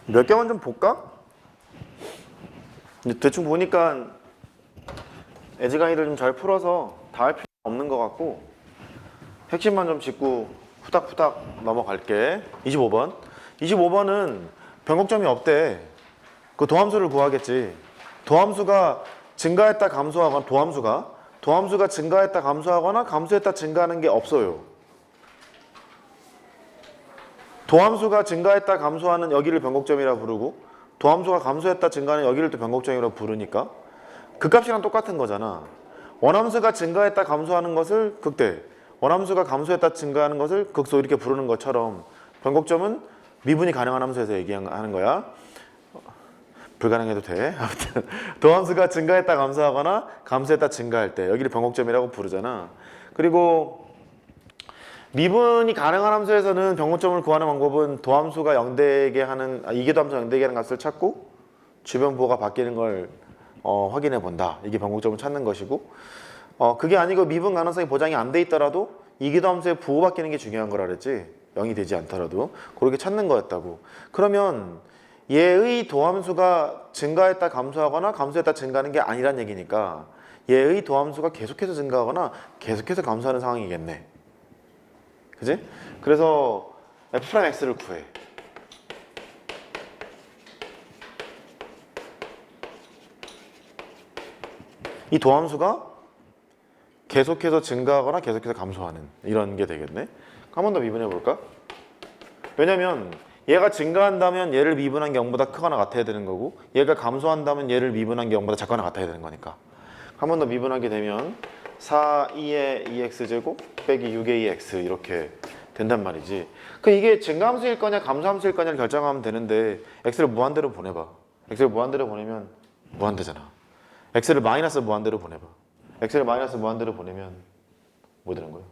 몇 개만 좀 볼까? 대충 보니까 에지 강의를 좀 잘 풀어서 다 할 필요 없는 것 같고 핵심만 좀 짚고 후닥후닥 넘어갈게. 25번. 25번은 변곡점이 없대. 그 도함수를 구하겠지. 도함수가 증가했다 감소하거나 도함수가 증가했다 감소하거나 감소했다 증가하는 게 없어요. 도함수가 증가했다 감소하는 여기를 변곡점이라 부르고 도함수가 감소했다 증가하는 여기를 또 변곡점이라 부르니까 그 값이랑 똑같은 거잖아. 원함수가 증가했다 감소하는 것을 극대, 원함수가 감소했다 증가하는 것을 극소 이렇게 부르는 것처럼 변곡점은 미분이 가능한 함수에서 얘기하는 거야. 불가능해도 돼. 아무튼 도함수가 증가했다 감소하거나 감소했다 증가할 때 여기를 변곡점이라고 부르잖아. 그리고 미분이 가능한 함수에서는 변곡점을 구하는 방법은 도함수가 0되게 하는 이계도함수가 0되게 하는 값을 찾고 주변 부호가 바뀌는 걸 확인해 본다. 이게 변곡점을 찾는 것이고 그게 아니고 미분 가능성이 보장이 안 돼 있더라도 이계도함수의 부호 바뀌는 게 중요한 거라 그랬지. 0이 되지 않더라도 그렇게 찾는 거였다고. 그러면 얘의 도함수가 증가했다 감소하거나 감소했다 증가하는 게 아니란 얘기니까 얘의 도함수가 계속해서 증가하거나 계속해서 감소하는 상황이겠네. 그지? 그래서 f'x를 구해. 이 도함수가 계속해서 증가하거나 계속해서 감소하는 이런 게 되겠네. 한 번 더 미분해 볼까? 왜냐면 얘가 증가한다면 얘를 미분한 게 0보다 크거나 같아야 되는 거고 얘가 감소한다면 얘를 미분한 게 0보다 작거나 같아야 되는 거니까 한 번 더 미분하게 되면 4, 2의 2x제곱 빼기 6의 2x 이렇게 된단 말이지. 그 이게 증가함수일 거냐 감소함수일 거냐를 결정하면 되는데 x를 무한대로 보내봐. x를 무한대로 보내면 무한대잖아. x를 마이너스 무한대로 보내봐. x를 마이너스 무한대로 보내면 뭐 되는 거야?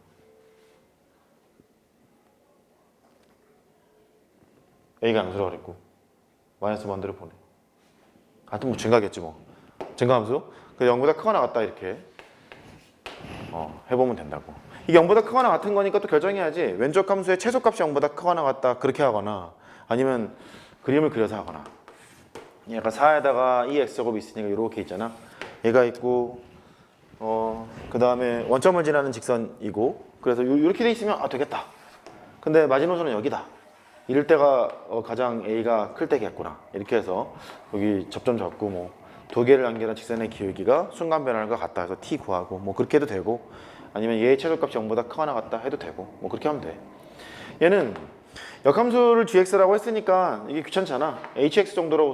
a가 양수라고 그랬고 마이너스 무한대로 보내. 하여튼 뭐 증가겠지 뭐. 증가함수. 그 0보다 크거나 같다 이렇게 해보면 된다고. 이게 0보다 크거나 같은 거니까 또 결정해야지. 왼쪽 함수의 최소값이 0보다 크거나 같다 그렇게 하거나 아니면 그림을 그려서 하거나. 얘가 4에다가 2x제곱이 있으니까 이렇게 있잖아. 얘가 있고 그 다음에 원점을 지나는 직선이고 그래서 이렇게 돼 있으면 되겠다. 근데 마지노선은 여기다. 이럴 때가 가장 a가 클 때겠구나. 이렇게 해서 여기 접점 잡고 뭐 두 개를 연결한 직선의 기울기가 순간 변화를 같다 해서 t 구하고 뭐 그렇게 해도 되고 아니면 얘의 최소값이 0보다 크거나 같다 해도 되고 뭐 그렇게 하면 돼. 얘는 역함수를 gx라고 했으니까 이게 귀찮잖아. hx 정도로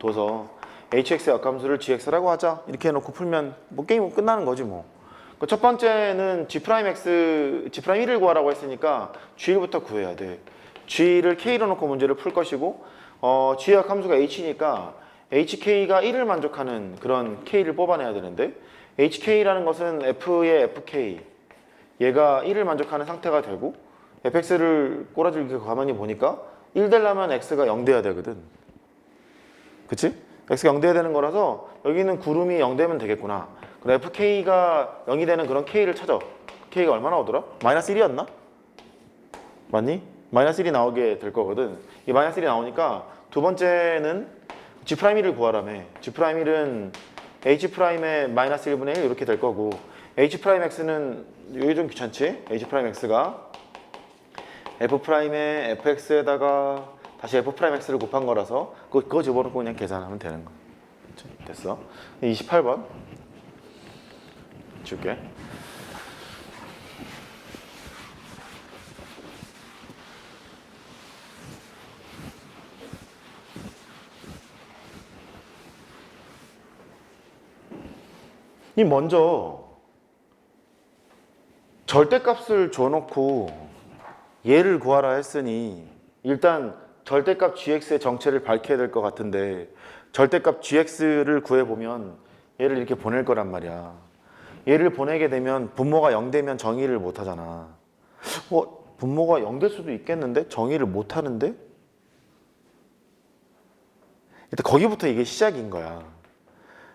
둬서 hx의 역함수를 gx라고 하자 이렇게 해놓고 풀면 뭐 게임 끝나는 거지 뭐. 첫 번째는 g'1을 구하라고 했으니까 g부터 구해야 돼. g를 k로 놓고 문제를 풀 것이고 g의 역함수가 h니까 hk가 1을 만족하는 그런 k를 뽑아내야 되는데 hk라는 것은 f의 fk 얘가 1을 만족하는 상태가 되고 fx를 꼬라지를 이렇게 가만히 보니까 1 되려면 x가 0 돼야 되거든. 그치? x가 0 돼야 되는 거라서 여기는 구름이 0 되면 되겠구나. 그럼 fk가 0이 되는 그런 k를 찾아. k가 얼마나 오더라? 마이너스 1이었나? 맞니? 마이너스 1이 나오게 될 거거든. 이 마이너스 1이 나오니까 두 번째는 G'1을 구하라며. G'1은 H'의 마이너스 1분의 1 이렇게 될 거고 H'X는 여기 좀 귀찮지? H'X가 F'의 fx에다가 다시 F'X를 곱한 거라서 그거 집어넣고 그냥 계산하면 되는 거. 됐어. 28번 줄게. 이 먼저 절대값을 줘놓고 얘를 구하라 했으니 일단 절대값 gx의 정체를 밝혀야 될 것 같은데 절대값 gx를 구해보면 얘를 이렇게 보낼 거란 말이야. 얘를 보내게 되면 분모가 0 되면 정의를 못 하잖아. 분모가 0 될 수도 있겠는데 정의를 못 하는데? 일단 거기부터 이게 시작인 거야.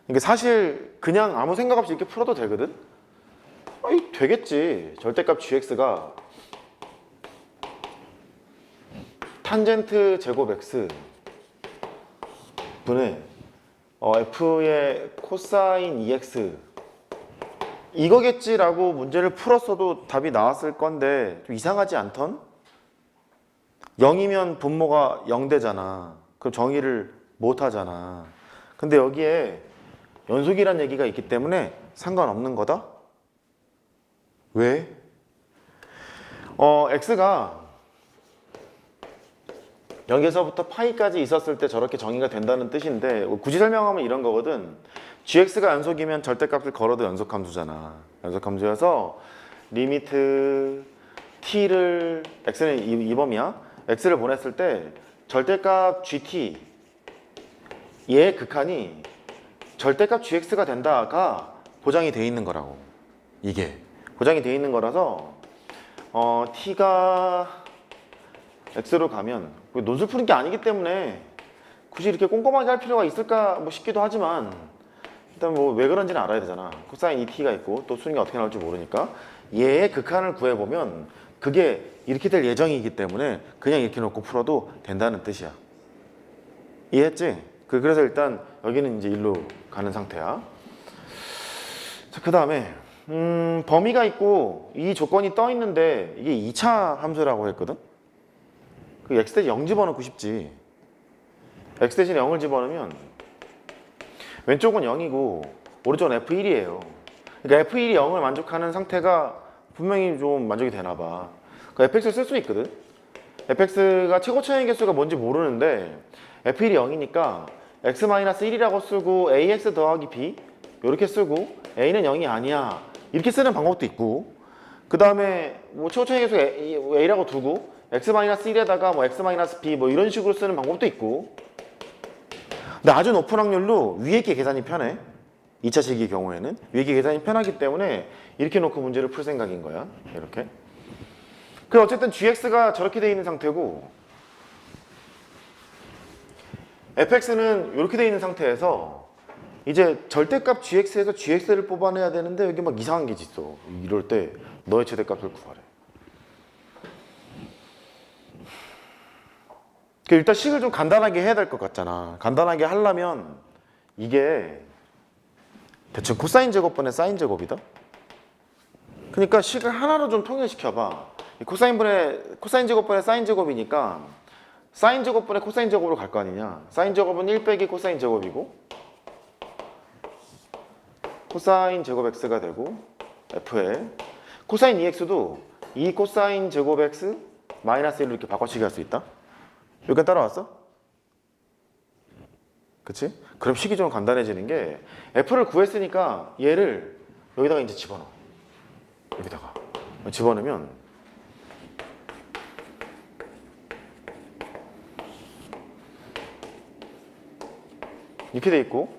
이게 사실 그냥 아무 생각 없이 이렇게 풀어도 되거든? 되겠지. 절대값 gx가 탄젠트 제곱 x 덕분에 f의 코사인 EX 이거겠지라고 문제를 풀었어도 답이 나왔을 건데 좀 이상하지 않던? 0이면 분모가 0되잖아. 그럼 정의를 못 하잖아. 근데 여기에 연속이란 얘기가 있기 때문에 상관없는 거다? 왜? x가 0에서부터 파이까지 있었을 때 저렇게 정의가 된다는 뜻인데 굳이 설명하면 이런 거거든. gx가 연속이면 절대값을 걸어도 연속함수잖아. 연속함수여서 리미트 t를 x는 이 범위야. x를 보냈을 때 절대값 gt 얘의 극한이 절대값 gx가 된다가 보장이 돼 있는 거라고. 이게 보장이 돼 있는 거라서 t가 x로 가면 논술 푸는 게 아니기 때문에 굳이 이렇게 꼼꼼하게 할 필요가 있을까 뭐 싶기도 하지만 일단 뭐 왜 그런지는 알아야 되잖아. 코사인 2t가 있고 또 수능이 어떻게 나올지 모르니까 얘의 극한을 구해보면 그게 이렇게 될 예정이기 때문에 그냥 이렇게 놓고 풀어도 된다는 뜻이야. 이해했지? 그래서 일단 여기는 이제 일로 가는 상태야. 자, 그 다음에 범위가 있고 이 조건이 떠 있는데 이게 2차 함수라고 했거든. 그 x 대신 0 집어넣고 싶지. x 대신에 0을 집어넣으면 왼쪽은 0이고 오른쪽은 f1이에요. 그러니까 f1이 0을 만족하는 상태가 분명히 좀 만족이 되나 봐. 그러니까 fx를 쓸 수 있거든. fx가 최고 차이 개수가 뭔지 모르는데 f1이 0이니까 x-1이라고 쓰고 ax 더하기 b 이렇게 쓰고 a는 0이 아니야 이렇게 쓰는 방법도 있고 그 다음에 뭐 최고 차이 개수 a라고 두고 x-1에다가 뭐 x-b 뭐 이런 식으로 쓰는 방법도 있고 근데 아주 높은 확률로 위에 게 계산이 편해. 2차 식의 경우에는 위에 게 계산이 편하기 때문에 이렇게 놓고 문제를 풀 생각인 거야. 이렇게. 그 어쨌든 gx가 저렇게 돼 있는 상태고 fx는 이렇게 돼 있는 상태에서 이제 절대값 gx에서 gx를 뽑아내야 되는데 여기 막 이상한 게 있어. 이럴 때 너의 최대값을 구하래. 일단 식을 좀 간단하게 해야 될 것 같잖아. 간단하게 하려면 이게 대충 코사인 제곱분의 사인 제곱이다. 그러니까 식을 하나로 좀 통일시켜봐. 코사인 제곱분의 사인 제곱이니까 사인 제곱분의 코사인 제곱으로 갈 거 아니냐. 사인 제곱은 1 빼기 코사인 제곱이고 코사인 제곱 x가 되고 f에 코사인 2x도 2 코사인 제곱 x 마이너스 1로 이렇게 바꿔치기 할 수 있다. 여기까지 따라왔어? 그치? 그럼 식이 좀 간단해지는 게 f를 구했으니까 얘를 여기다가 이제 집어넣어. 여기다가 집어넣으면 이렇게 돼 있고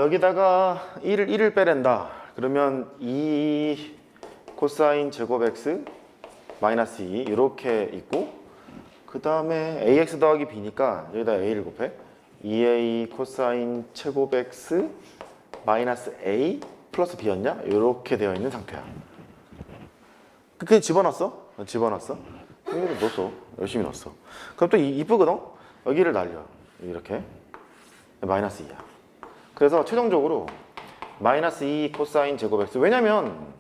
여기다가 1을 빼낸다. 그러면 2 코사인 제곱 x 마이너스 2 이렇게 있고 그 다음에 ax 더하기 b니까 여기다 a를 곱해 2a 코사인 제곱 x 마이너스 a 플러스 b였냐? 이렇게 되어 있는 상태야. 그냥 집어넣었어? 집어넣었어? 여기를 넣었어. 열심히 넣었어. 그럼 또 이쁘거든? 여기를 날려. 이렇게 마이너스 2야. 그래서 최종적으로 마이너스 2 코사인 제곱 x. 왜냐면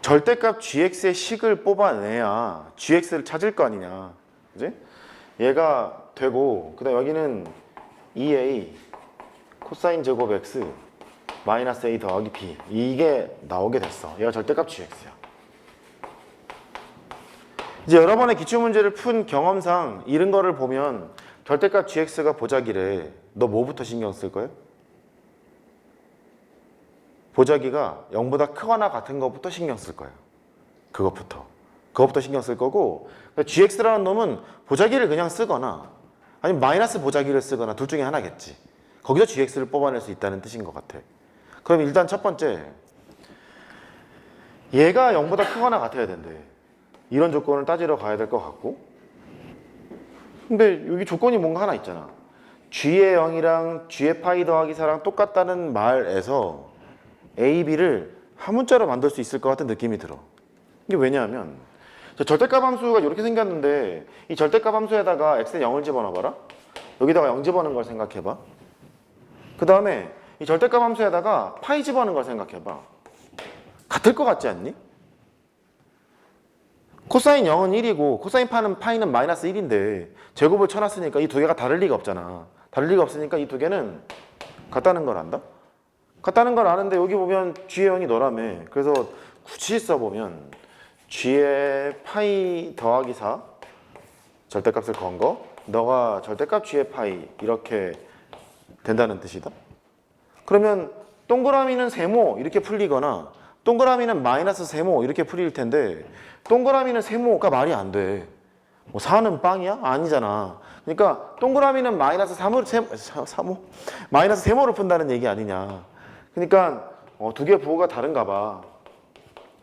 절대값 gx의 식을 뽑아내야 gx를 찾을 거 아니냐. 그지? 얘가 되고 그 다음 여기는 2a 코사인 제곱 x 마이너스 a 더하기 b 이게 나오게 됐어. 얘가 절대값 gx야. 이제 여러 번의 기출문제를 푼 경험상 이런 거를 보면 절대값 gx가 보자기래. 너 뭐부터 신경 쓸 거야? 보자기가 0보다 크거나 같은 것부터 신경 쓸 거야. 그것부터 신경 쓸 거고 gx라는 놈은 보자기를 그냥 쓰거나 아니면 마이너스 보자기를 쓰거나 둘 중에 하나겠지. 거기서 gx를 뽑아낼 수 있다는 뜻인 것 같아. 그럼 일단 첫 번째 얘가 0보다 크거나 같아야 된대. 이런 조건을 따지러 가야 될 것 같고 근데 여기 조건이 뭔가 하나 있잖아. g의 0이랑 g의 파이 더하기 4랑 똑같다는 말에서 a, b를 한 문자로 만들 수 있을 것 같은 느낌이 들어. 이게 왜냐하면 절대값 함수가 이렇게 생겼는데 이 절대값 함수에다가 x는 0을 집어넣어봐라. 여기다가 0 집어넣은 걸 생각해봐. 그 다음에 이 절대값 함수에다가 파이 집어넣은 걸 생각해봐. 같을 것 같지 않니? 코사인 0은 1이고 코사인 파이는 마이너스 1인데 제곱을 쳐놨으니까 이 두 개가 다를 리가 없잖아. 다를 리가 없으니까 이 두 개는 같다는 걸 안다? 같다는 걸 아는데 여기 보면 G의 0이 너라며. 그래서 굳이 써보면 G의 파이 더하기 4 절대값을 건 거, 너가 절대값 G의 파이 이렇게 된다는 뜻이다. 그러면 동그라미는 세모 이렇게 풀리거나 동그라미는 마이너스 세모 이렇게 풀릴 텐데 동그라미는 세모가 말이 안 돼. 뭐 4는 빵이야? 아니잖아. 그러니까 동그라미는 마이너스 3호, 마이너스 세모를 푼다는 얘기 아니냐. 그러니까 두 개 부호가 다른가 봐.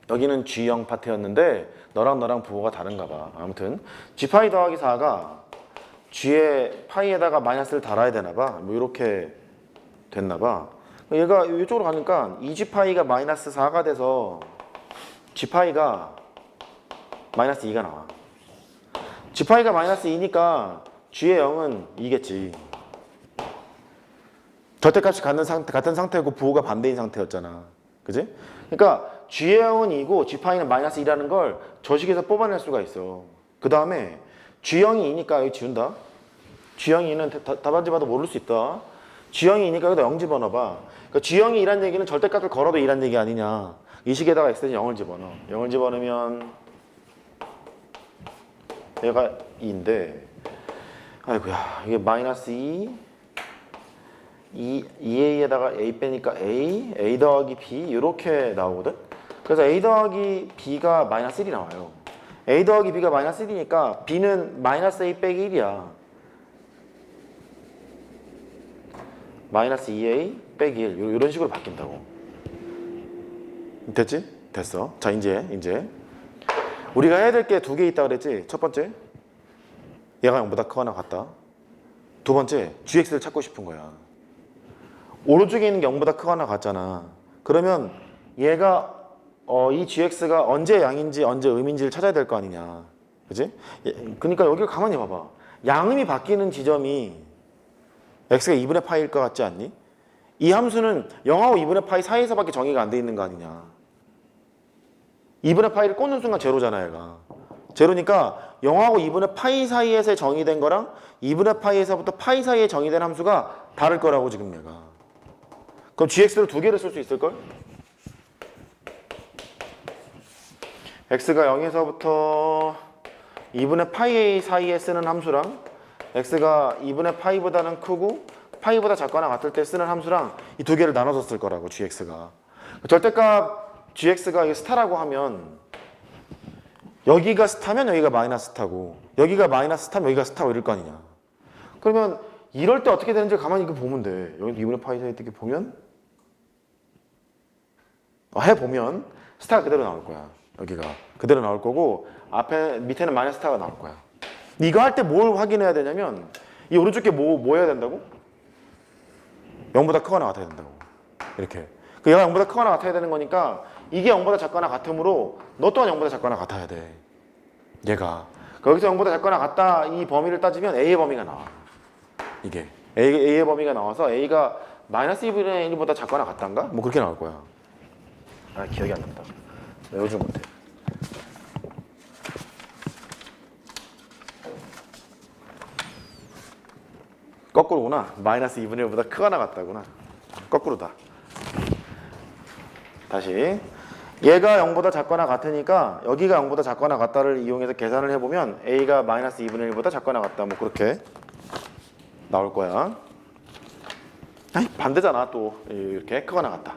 여기는 G0 파트였는데 너랑 부호가 다른가 봐. 아무튼 G파이 더하기 4가 G의 파이에다가 마이너스를 달아야 되나 봐. 뭐 이렇게 됐나 봐. 얘가 이쪽으로 가니까 2G파이가 마이너스 4가 돼서 G파이가 마이너스 2가 나와. G파이가 마이너스 2니까 G의 0은 2겠지. 절대값이 같은 상태고 부호가 반대인 상태였잖아. 그지? 그러니까 G의 0은 2고 G파이는 마이너스 2라는 걸 저 식에서 뽑아낼 수가 있어. 그 다음에 G0이 2니까 여기 지운다. G0이 2는 답안지 봐도 모를 수 있다. G0이 2니까 여기다 0 집어넣어봐. 그러니까 G0이 2란 얘기는 절대값을 걸어도 2란 얘기 아니냐. 이 식에다가 X는 0을 집어넣어. 0을 집어넣으면 얘가 2인데 아이고야 이게 마이너스 2A에다가 A 빼니까 A 더하기 B 이렇게 나오거든. 그래서 A 더하기 B가 마이너스 1이 나와요. A 더하기 B가 마이너스 1이니까 B는 마이너스 A 빼기 1이야. 마이너스 2A 빼기 1 이런 식으로 바뀐다고. 됐지? 됐어. 자 이제 우리가 해야 될 게 두 개 있다 그랬지? 첫 번째 얘가 0보다 크거나 같다. 두 번째 GX를 찾고 싶은 거야. 오른쪽에 있는 게 0보다 크거나 같잖아. 그러면 얘가 이 GX가 언제 양인지 언제 음인지를 찾아야 될 거 아니냐. 그지? 그러니까 여기를 가만히 봐봐. 양음이 바뀌는 지점이 X가 2분의 파이일 것 같지 않니? 이 함수는 0하고 2분의 파이 사이에서밖에 정의가 안 돼 있는 거 아니냐. 2분의 파이를 꽂는 순간 제로잖아 얘가. 제로니까 0하고 2분의 파이 사이에서 정의된 거랑 2분의 파이에서부터 파이 사이에 정의된 함수가 다를 거라고 지금 얘가. 그럼 GX를 두 개를 쓸 수 있을걸? X가 0에서부터 2분의 파이 사이에 쓰는 함수랑 X가 2분의 파이보다는 크고 파이보다 작거나 같을 때 쓰는 함수랑 이 두 개를 나눠서 쓸 거라고 GX가. 절대값 GX가 스타라고 하면 여기가 스타면 여기가 마이너스 스타고 여기가 마이너스 스타면 여기가 스타고 이럴 거 아니냐. 그러면 이럴 때 어떻게 되는지 가만히 이거 보면 돼. 여기 2분의 파이 사이 이렇게 보면 해보면 스타가 그대로 나올 거야. 여기가 그대로 나올 거고 앞에 밑에는 마이너스 스타가 나올 거야. 이거 할 때 뭘 확인해야 되냐면 이 오른쪽에 뭐 해야 된다고? 0보다 크거나 같아야 된다고. 이렇게. 그 얘가 0보다 크거나 같아야 되는 거니까 이게 0보다 작거나 같으므로 너 또한 0보다 작거나 같아야 돼. 얘가. 거기서 0보다 작거나 같다 이 범위를 따지면 A의 범위가 나와. 이게. A의 범위가 나와서 A가 마이너스 2분의 1보다 작거나 같단가? 뭐 그렇게 나올 거야. 아 기억이 안 난다. 외우지 못해. 거꾸로구나. 마이너스 2분의 1보다 크거나 같다구나. 거꾸로다. 다시. 얘가 0보다 작거나 같으니까 여기가 0보다 작거나 같다를 이용해서 계산을 해보면 A가 마이너스 2분의 1보다 작거나 같다. 뭐 그렇게 나올 거야. 아니 반대잖아 또. 이렇게 크거나 같다.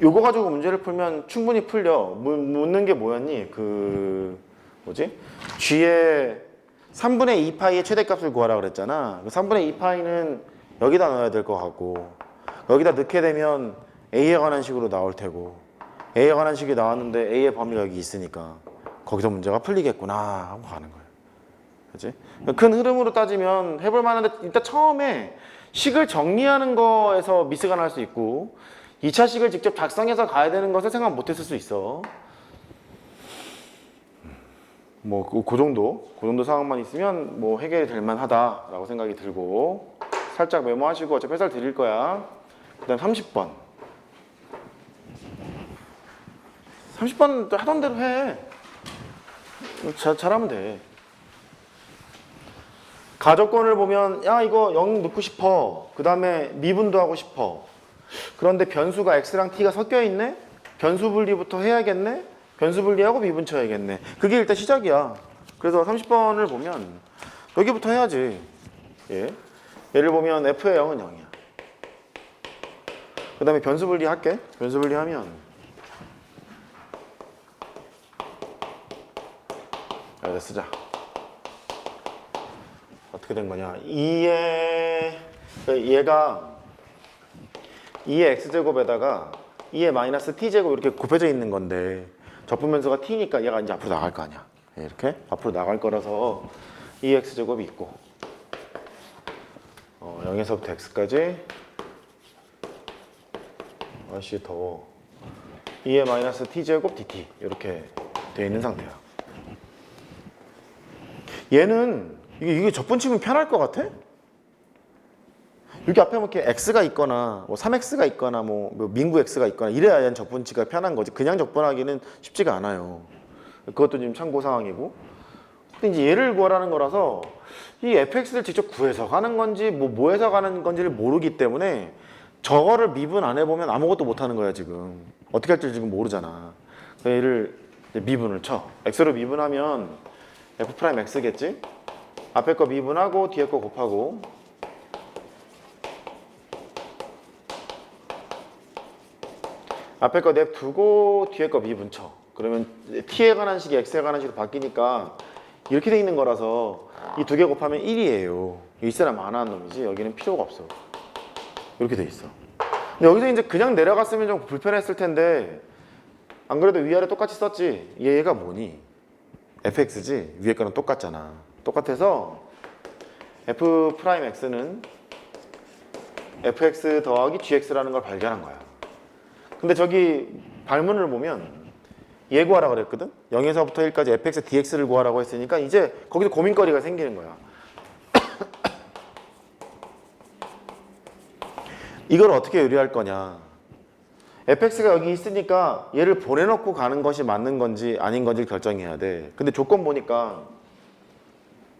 요거 가지고 문제를 풀면 충분히 풀려. 묻는 게 뭐였니? G의 3분의 2파이의 최대값을 구하라 그랬잖아. 3분의 2파이는 여기다 넣어야 될 것 같고 여기다 넣게 되면 A에 관한 식으로 나올 테고 A에 관한 식이 나왔는데 A의 범위가 여기 있으니까 거기서 문제가 풀리겠구나 하고 가는 거야. 그치? 큰 흐름으로 따지면 해볼 만한데 일단 처음에 식을 정리하는 거에서 미스가 날 수 있고 2차 식을 직접 작성해서 가야 되는 것을 생각 못 했을 수 있어. 뭐 그 정도 상황만 있으면 뭐 해결이 될 만하다라고 생각이 들고 살짝 메모하시고 어차피 해설 드릴 거야. 그다음 30번. 30번 하던 대로 해. 잘하면 돼. 가적권을 보면 야 이거 0 넣고 싶어. 그 다음에 미분도 하고 싶어. 그런데 변수가 x랑 t가 섞여 있네. 변수 분리부터 해야겠네. 변수 분리하고 미분 쳐야겠네. 그게 일단 시작이야. 그래서 30번을 보면 여기부터 해야지. 예. 예를 보면 f의 0은 0이야. 그 다음에 변수 분리 할게. 변수 분리하면 여기다 쓰자. 어떻게 된 거냐? 2의 얘가 2의 x제곱에다가 2의 마이너스 t제곱 이렇게 곱해져 있는 건데 적분변수가 t니까 얘가 이제 앞으로 나갈 거 아니야. 이렇게 앞으로 나갈 거라서 2x제곱이 있고 0에서부터 x까지 아씨 더워 2의 마이너스 t제곱 dt 이렇게 되어 있는 상태야. 얘는 이게 적분 치면 편할 것 같아? 여기 앞에 뭐 이렇게 x가 있거나 뭐 3x가 있거나 뭐 민구 x가 있거나 이래야 적분치가 편한 거지. 그냥 적분하기는 쉽지가 않아요. 그것도 지금 참고 사항이고. 근데 이제 얘를 구하라는 거라서 이 fx를 직접 구해서 가는 건지 뭐 해서 가는 건지를 모르기 때문에 저거를 미분 안 해보면 아무것도 못 하는 거야 지금. 어떻게 할지 지금 모르잖아. 얘를 미분을 쳐. x로 미분하면 f'x겠지? 앞에 거 미분하고 뒤에 거 곱하고 앞에 거 냅두고 뒤에 거 미분 쳐. 그러면 t에 관한 식이 x에 관한 식으로 바뀌니까 이렇게 돼 있는 거라서 이 두 개 곱하면 1이에요. 이 사람 안 하는 놈이지 여기는 필요가 없어. 이렇게 돼 있어. 근데 여기서 이제 그냥 내려갔으면 좀 불편했을 텐데 안 그래도 위아래 똑같이 썼지. 얘가 뭐니? fx지? 위에 거는 똑같잖아. 똑같아서 f'x는 fx 더하기 gx라는 걸 발견한 거야. 근데 저기 발문을 보면 얘 구하라 그랬거든? 0에서부터 1까지 fx dx를 구하라고 했으니까 이제 거기서 고민거리가 생기는 거야. 이걸 어떻게 요리할 거냐. fx가 여기 있으니까 얘를 보내놓고 가는 것이 맞는 건지 아닌 건지를 결정해야 돼. 근데 조건 보니까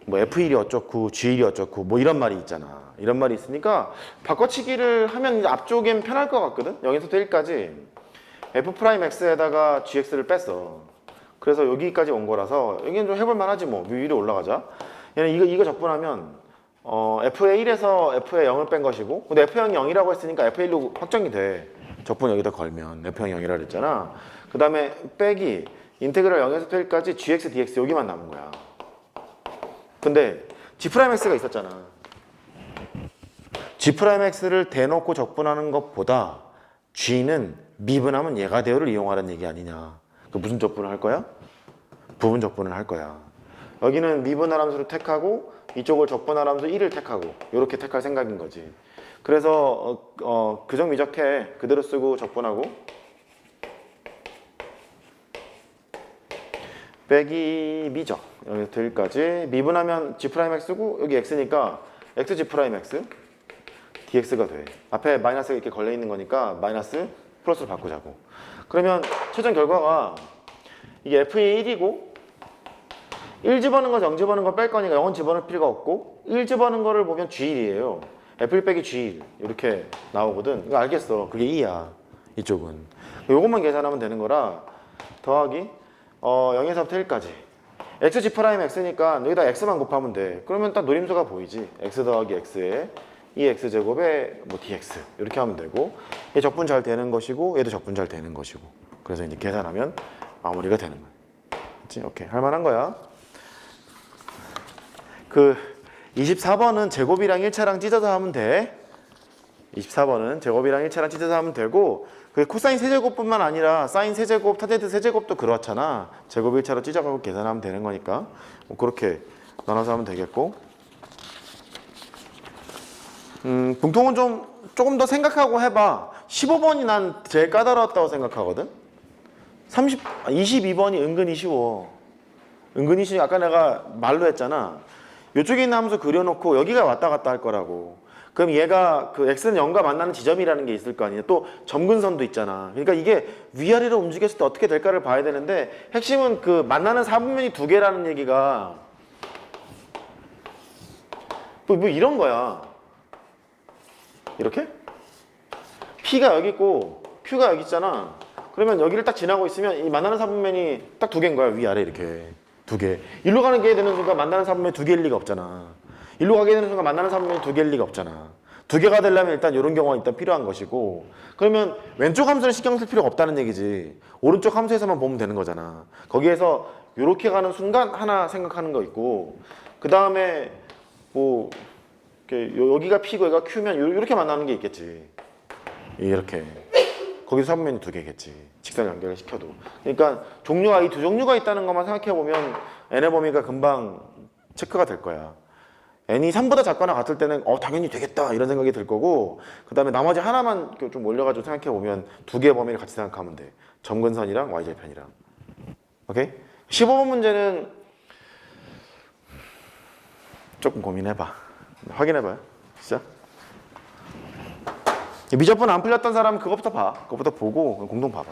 뭐 f1이 어쩌고 g1이 어쩌고 뭐 이런 말이 있잖아. 이런 말이 있으니까 바꿔치기를 하면 이제 앞쪽엔 편할 것 같거든. 0에서부터 1까지 f'x에다가 gx를 뺐어. 그래서 여기까지 온 거라서 여기는 좀 해볼 만하지 뭐. 위로 올라가자. 얘는 이거 적분하면 f의 1에서 f의 0을 뺀 것이고 근데 f의 0이 0이라고 했으니까 f의 1로 확정이 돼. 적분 여기다 걸면 f의 0이라 그랬잖아. 그 다음에 빼기 인테그랄 0에서 1까지 gx dx 여기만 남은 거야. 근데 g'x가 있었잖아. g'x를 대놓고 적분하는 것보다 g는 미분하면 얘가 돼요를 이용하라는 얘기 아니냐. 그 무슨 적분을 할 거야? 부분 적분을 할 거야. 여기는 미분하람수를 택하고 이쪽을 적분하람수 1을 택하고 이렇게 택할 생각인 거지. 그래서 규정 미적해. 그대로 쓰고 적분하고 빼기 미적 여기서 1까지 미분하면 g'x고 여기 x니까 xg'x dx가 돼. 앞에 마이너스가 이렇게 걸려 있는 거니까 마이너스 플러스로 바꾸자고. 그러면 최종 결과가 이게 f의 1이고 1 집어넣은 거 0 집어넣은 거 뺄 거니까 0은 집어넣을 필요가 없고 1 집어넣은 거를 보면 g1이에요. f1 빼기 g1 이렇게 나오거든. 이거 알겠어. 그게 2야. 이쪽은. 요것만 계산하면 되는 거라 더하기 0에서부터 1까지 xg'x니까 여기다 x만 곱하면 돼. 그러면 딱 노림수가 보이지. x 더하기 x에 2x제곱에 뭐 dx 이렇게 하면 되고 얘 적분 잘 되는 것이고 얘도 적분 잘 되는 것이고 그래서 이제 계산하면 마무리가 되는 거야. 그치? 오케이. 할만한 거야. 그 24번은 제곱이랑 일차랑 찢어서 하면 돼. 24번은 제곱이랑 일차랑 찢어서 하면 되고 그 코사인 세제곱뿐만 아니라 사인 세제곱, 타젠트 세제곱도 그렇잖아. 제곱 일차로 찢어가고 계산하면 되는 거니까 뭐 그렇게 나눠서 하면 되겠고 붕통은 조금 더 생각하고 해봐. 15번이 난 제일 까다로웠다고 생각하거든. 22번이 은근히 쉬워. 은근히 쉬 아까 내가 말로 했잖아. 이쪽에 있는 함수 그려놓고 여기가 왔다 갔다 할 거라고. 그럼 얘가 그 x는 0과 만나는 지점이라는 게 있을 거 아니야. 또 점근선도 있잖아. 그러니까 이게 위아래로 움직였을 때 어떻게 될까를 봐야 되는데 핵심은 그 만나는 사분면이 두 개라는 얘기가 뭐 이런 거야. 이렇게? P가 여기 있고 Q가 여기 있잖아. 그러면 여기를 딱 지나고 있으면 이 만나는 사분면이 딱 두 개인 거야. 위아래 이렇게. 두 개. 일로 가는 게 되는 순간 만나는 사분면이 두 개일 리가 없잖아. 일로 가게 되는 순간 만나는 사분면이 두 개일 리가 없잖아. 두 개가 되려면 일단 이런 경우가 일단 필요한 것이고 그러면 왼쪽 함수는 신경 쓸 필요가 없다는 얘기지. 오른쪽 함수에서만 보면 되는 거잖아. 거기에서 이렇게 가는 순간 하나 생각하는 거 있고 그 다음에 뭐 여기가 P고 여기가 Q면 이렇게 만나는 게 있겠지. 이렇게. 거기서 사분면이 두 개겠지. 직선 연결을 시켜도. 그러니까 종류가 이 두 종류가 있다는 것만 생각해 보면 n의 범위가 금방 체크가 될 거야. n이 3보다 작거나 같을 때는 당연히 되겠다 이런 생각이 들 거고 그 다음에 나머지 하나만 좀 올려가지고 생각해 보면 두 개의 범위를 같이 생각하면 돼. 점근선이랑 y절편이랑. 오케이? 15번 문제는 조금 고민해봐. 확인해봐요. 시작. 미적분 안 풀렸던 사람 그것부터 봐. 그것부터 보고 공동 봐봐.